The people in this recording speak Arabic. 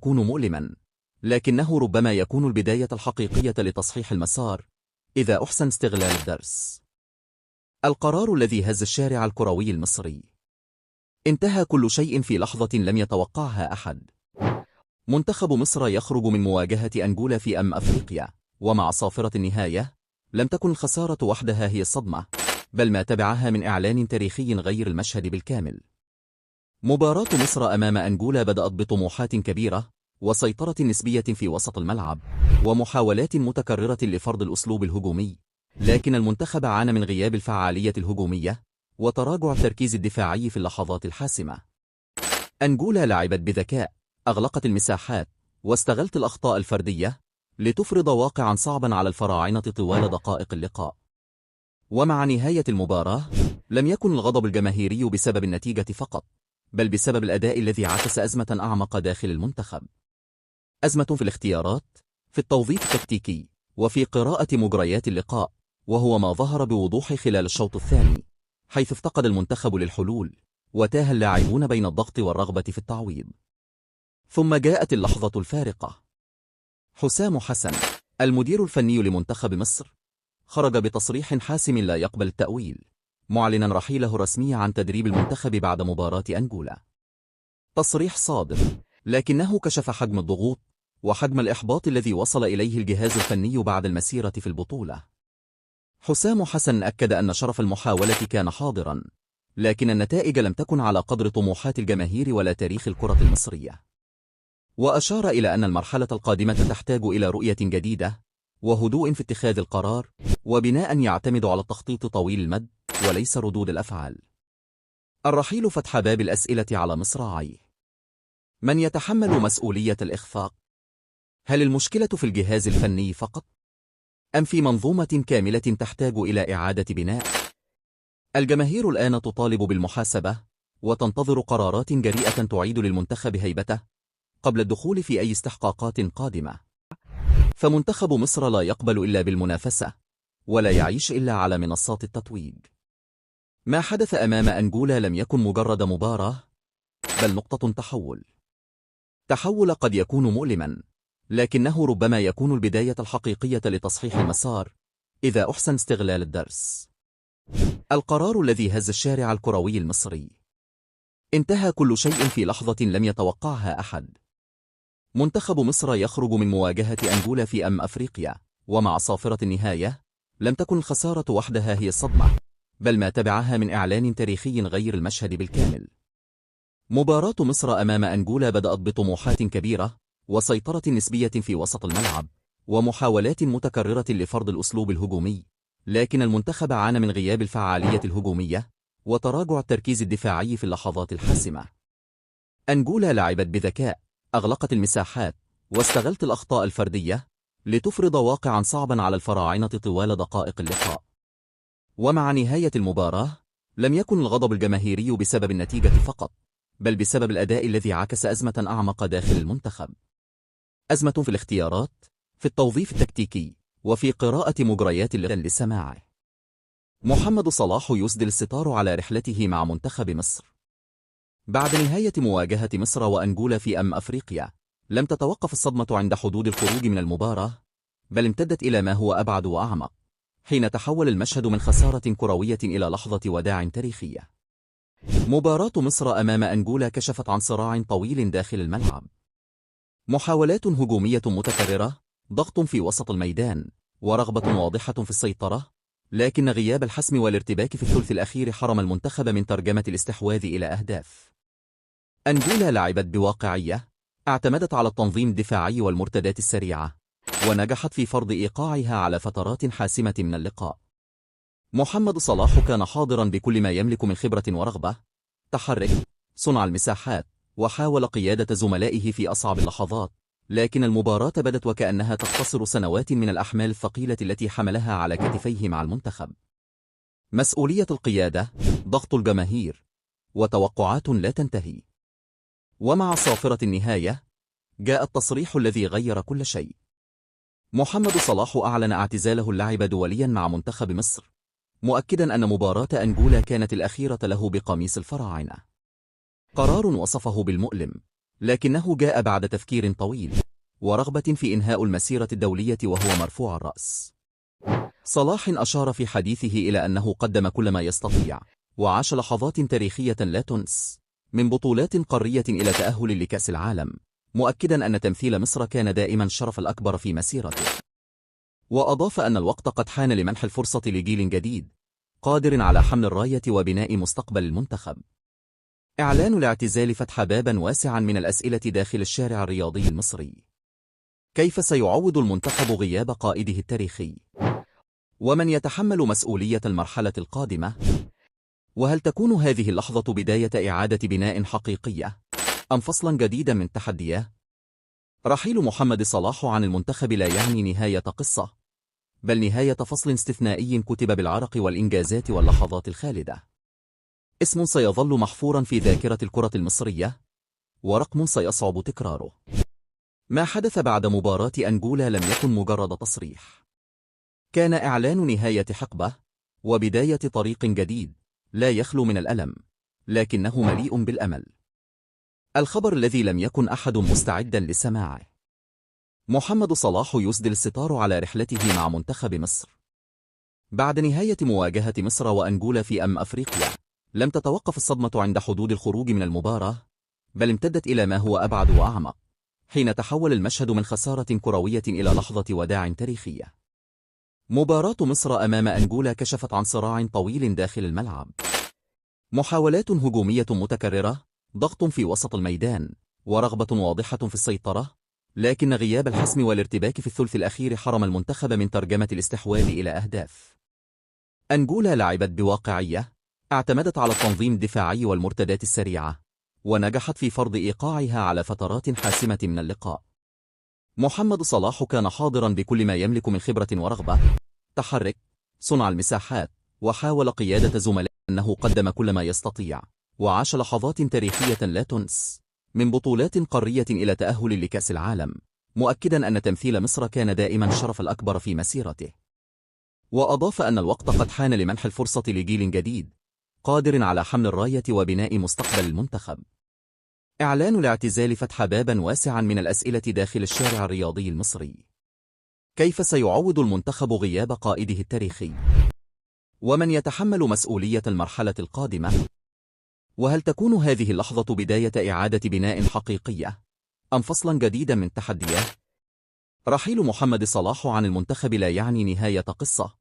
يكون مؤلما، لكنه ربما يكون البداية الحقيقية لتصحيح المسار إذا أحسن استغلال الدرس. القرار الذي هز الشارع الكروي المصري. انتهى كل شيء في لحظة لم يتوقعها أحد. منتخب مصر يخرج من مواجهة أنجولا في أفريقيا، ومع صافرة النهاية لم تكن الخسارة وحدها هي الصدمة، بل ما تبعها من إعلان تاريخي غير المشهد بالكامل. مباراة مصر أمام أنجولا بدأت بطموحات كبيرة وسيطرة نسبية في وسط الملعب ومحاولات متكررة لفرض الأسلوب الهجومي، لكن المنتخب عانى من غياب الفعالية الهجومية وتراجع التركيز الدفاعي في اللحظات الحاسمة. أنجولا لعبت بذكاء، أغلقت المساحات واستغلت الأخطاء الفردية لتفرض واقعا صعبا على الفراعنة طوال دقائق اللقاء. ومع نهاية المباراة لم يكن الغضب الجماهيري بسبب النتيجة فقط، بل بسبب الأداء الذي عكس أزمة أعمق داخل المنتخب. أزمة في الاختيارات، في التوظيف التكتيكي، وفي قراءة مجريات اللقاء، وهو ما ظهر بوضوح خلال الشوط الثاني، حيث افتقد المنتخب للحلول وتاه اللاعبون بين الضغط والرغبة في التعويض. ثم جاءت اللحظة الفارقة. حسام حسن المدير الفني لمنتخب مصر خرج بتصريح حاسم لا يقبل التأويل، معلنا رحيله الرسمي عن تدريب المنتخب بعد مباراة أنجولا. تصريح صادق، لكنه كشف حجم الضغوط وحجم الإحباط الذي وصل إليه الجهاز الفني بعد المسيرة في البطولة. حسام حسن أكد أن شرف المحاولة كان حاضرا، لكن النتائج لم تكن على قدر طموحات الجماهير ولا تاريخ الكرة المصرية. وأشار إلى أن المرحلة القادمة تحتاج إلى رؤية جديدة وهدوء في اتخاذ القرار، وبناء يعتمد على التخطيط طويل المدى وليس ردود الأفعال. الرحيل فتح باب الأسئلة على مصراعيه. من يتحمل مسؤولية الإخفاق؟ هل المشكلة في الجهاز الفني فقط؟ أم في منظومة كاملة تحتاج إلى إعادة بناء؟ الجماهير الآن تطالب بالمحاسبة وتنتظر قرارات جريئة تعيد للمنتخب هيبته قبل الدخول في أي استحقاقات قادمة. فمنتخب مصر لا يقبل إلا بالمنافسة، ولا يعيش إلا على منصات التتويج. ما حدث أمام أنجولا لم يكن مجرد مباراة، بل نقطة تحول. تحول قد يكون مؤلما، لكنه ربما يكون البداية الحقيقية لتصحيح المسار إذا أحسن استغلال الدرس. القرار الذي هز الشارع الكروي المصري. انتهى كل شيء في لحظة لم يتوقعها أحد. منتخب مصر يخرج من مواجهة أنجولا في أفريقيا، ومع صافرة النهاية لم تكن الخسارة وحدها هي الصدمة، بل ما تبعها من إعلان تاريخي غير المشهد بالكامل. مباراة مصر أمام أنجولا بدأت بطموحات كبيرة وسيطرة نسبية في وسط الملعب ومحاولات متكررة لفرض الأسلوب الهجومي، لكن المنتخب عانى من غياب الفعالية الهجومية وتراجع التركيز الدفاعي في اللحظات الحاسمة. أنجولا لعبت بذكاء، أغلقت المساحات واستغلت الأخطاء الفردية لتفرض واقعا صعبا على الفراعنة طوال دقائق اللقاء. ومع نهاية المباراة لم يكن الغضب الجماهيري بسبب النتيجة فقط، بل بسبب الأداء الذي عكس أزمة أعمق داخل المنتخب. أزمة في الاختيارات، في التوظيف التكتيكي، وفي قراءة مجريات لسماعه. محمد صلاح يسدل الستار على رحلته مع منتخب مصر. بعد نهاية مواجهة مصر وأنجولا في أفريقيا لم تتوقف الصدمة عند حدود الخروج من المباراة، بل امتدت إلى ما هو أبعد وأعمق، حين تحول المشهد من خسارة كروية إلى لحظة وداع تاريخية. مباراة مصر أمام أنجولا كشفت عن صراع طويل داخل الملعب. محاولات هجومية متكررة، ضغط في وسط الميدان، ورغبة واضحة في السيطرة، لكن غياب الحسم والارتباك في الثلث الأخير حرم المنتخب من ترجمة الاستحواذ إلى أهداف. أنجولا لعبت بواقعية، اعتمدت على التنظيم الدفاعي والمرتدات السريعة، ونجحت في فرض إيقاعها على فترات حاسمة من اللقاء. محمد صلاح كان حاضرا بكل ما يملك من خبرة ورغبة، تحرك، صنع المساحات، وحاول قيادة زملائه في أصعب اللحظات، لكن المباراة بدت وكأنها تختصر سنوات من الأحمال الثقيلة التي حملها على كتفيه مع المنتخب. مسؤولية القيادة، ضغط الجماهير، وتوقعات لا تنتهي. ومع صافرة النهاية جاء التصريح الذي غير كل شيء. محمد صلاح أعلن اعتزاله اللعب دوليا مع منتخب مصر، مؤكدا أن مباراة أنجولا كانت الأخيرة له بقميص الفراعنة. قرار وصفه بالمؤلم، لكنه جاء بعد تفكير طويل ورغبة في إنهاء المسيرة الدولية وهو مرفوع الرأس. صلاح أشار في حديثه إلى أنه قدم كل ما يستطيع، وعاش لحظات تاريخية لا تنس، من بطولات قارية إلى تأهل لكأس العالم، مؤكدا أن تمثيل مصر كان دائما الشرف الأكبر في مسيرته. وأضاف أن الوقت قد حان لمنح الفرصة لجيل جديد قادر على حمل الراية وبناء مستقبل المنتخب. إعلان الاعتزال فتح بابا واسعا من الأسئلة داخل الشارع الرياضي المصري. كيف سيعوض المنتخب غياب قائده التاريخي؟ ومن يتحمل مسؤولية المرحلة القادمة؟ وهل تكون هذه اللحظة بداية إعادة بناء حقيقية أم فصلا جديدا من تحدياه؟ رحيل محمد صلاح عن المنتخب لا يعني نهاية قصة، بل نهاية فصل استثنائي كتب بالعرق والإنجازات واللحظات الخالدة. اسم سيظل محفورا في ذاكرة الكرة المصرية، ورقم سيصعب تكراره. ما حدث بعد مباراة أنجولا لم يكن مجرد تصريح، كان إعلان نهاية حقبة وبداية طريق جديد لا يخلو من الألم، لكنه مليء بالأمل. الخبر الذي لم يكن أحد مستعدا لسماعه: محمد صلاح يسدل الستار على رحلته مع منتخب مصر. بعد نهاية مواجهة مصر وأنجولا في أفريقيا، لم تتوقف الصدمة عند حدود الخروج من المباراة، بل امتدت إلى ما هو أبعد وأعمق، حين تحول المشهد من خسارة كروية إلى لحظة وداع تاريخية. مباراة مصر أمام أنجولا كشفت عن صراع طويل داخل الملعب، محاولات هجومية متكررة، ضغط في وسط الميدان، ورغبة واضحة في السيطرة، لكن غياب الحسم والارتباك في الثلث الأخير حرم المنتخب من ترجمة الاستحواذ إلى أهداف. أنجولا لعبت بواقعية، اعتمدت على التنظيم الدفاعي والمرتدات السريعة، ونجحت في فرض إيقاعها على فترات حاسمة من اللقاء. محمد صلاح كان حاضرا بكل ما يملك من خبرة ورغبة، تحرك، صنع المساحات، وحاول قيادة زملائه. أنه قدم كل ما يستطيع، وعاش لحظات تاريخية لا تنس، من بطولات قارية إلى تأهل لكأس العالم، مؤكدا أن تمثيل مصر كان دائما الشرف الأكبر في مسيرته. وأضاف أن الوقت قد حان لمنح الفرصة لجيل جديد قادر على حمل الراية وبناء مستقبل المنتخب. إعلان الاعتزال فتح بابا واسعا من الأسئلة داخل الشارع الرياضي المصري. كيف سيعوض المنتخب غياب قائده التاريخي؟ ومن يتحمل مسؤولية المرحلة القادمة؟ وهل تكون هذه اللحظة بداية إعادة بناء حقيقية أم فصلا جديدا من تحدياه؟ رحيل محمد صلاح عن المنتخب لا يعني نهاية قصة،